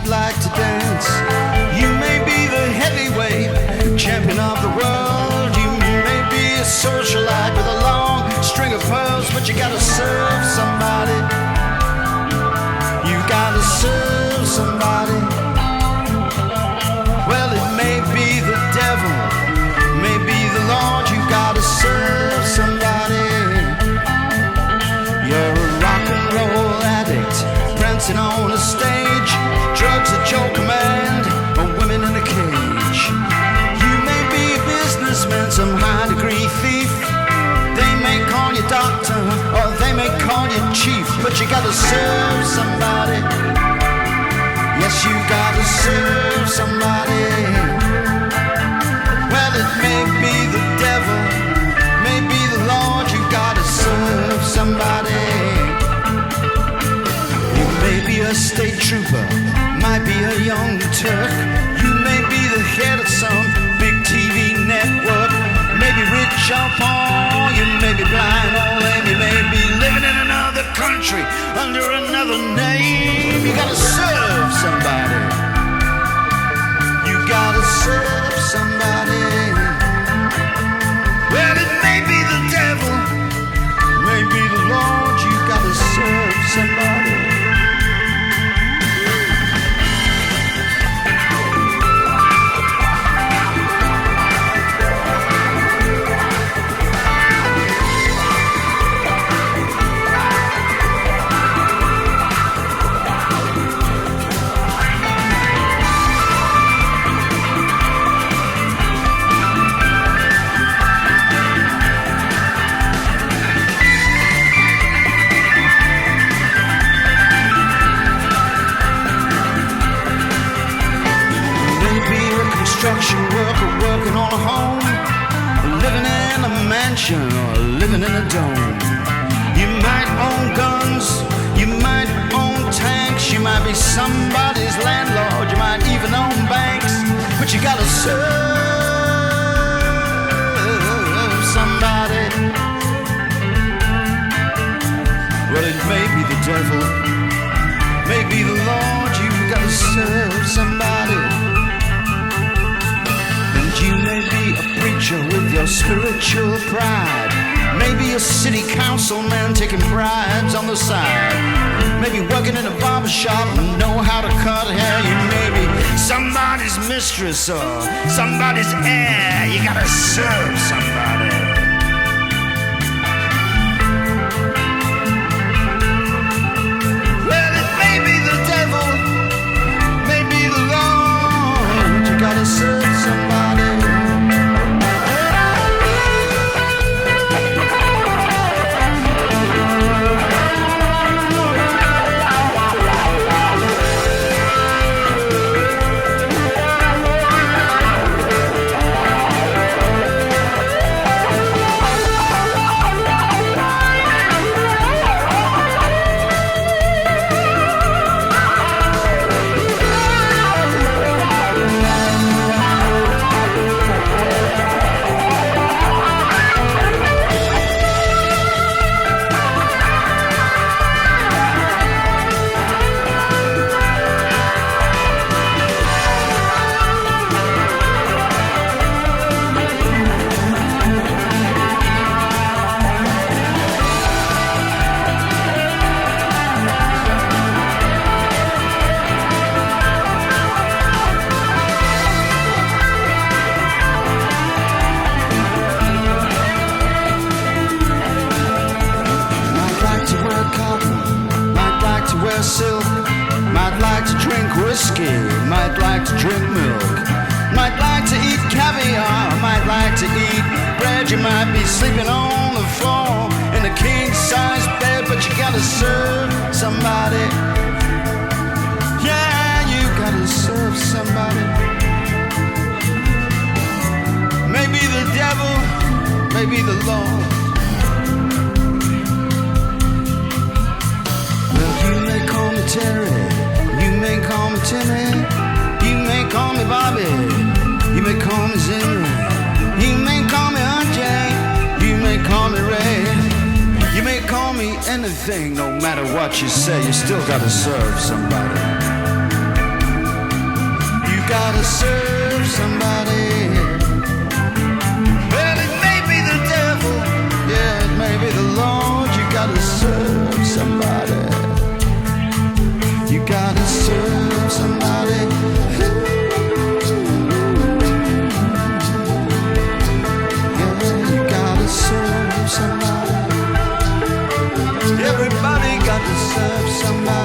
Like to dance. You may be the heavyweight champion of the world. You may be a socialite with a long string of pearls, but you gotta serve somebody. You gotta serve somebody. Well, it may be the devil, may be the Lord. You gotta serve somebody. You're a rock and roll addict, prancing on a stage. Drugs at your command, or women in a cage. You may be a businessman, some high-degree thief. They may call you doctor, or they may call you chief, but you gotta serve somebody. Yes, you gotta serve somebody. Well, it may be the devil, may be the Lord. You gotta serve somebody. You may be a state trooper, might be a young Turk. You may be the head of some big TV network. Maybe rich or poor, you may be blind or lame. You may be living in another country under another name. You gotta serve somebody. You gotta serve somebody. Well, it may be the devil, may be the Lord. You gotta serve somebody. Construction worker working on a home, living in a mansion or living in a dome. You might own guns, you might own tanks, you might be somebody's landlord, you might even own banks, but you gotta serve somebody. Well, it may be the devil, may be the Lord. You gotta serve somebody. You may be a preacher with your spiritual pride. Maybe a city councilman taking bribes on the side. Maybe working in a barber shop and know how to cut hair. You may be somebody's mistress or somebody's heir. You gotta serve somebody. Well, it may be the devil, may be the Lord. You gotta serve somebody. Whiskey, might like to drink milk, might like to eat caviar, might like to eat bread. You might be sleeping on the floor in a king-size bed, but you gotta serve somebody. Yeah, you gotta serve somebody. Maybe the devil, maybe the Lord. Terry, you may call me Timmy, you may call me Bobby, you may call me Zimmer, you may call me RJ, you may call me Ray, you may call me anything. No matter what you say, you still gotta serve somebody. You gotta serve somebody. Well, it may be the devil, yeah, it may be the Lord. You gotta serve somebody. You gotta serve somebody. Yeah, you gotta serve somebody. Everybody got to serve somebody.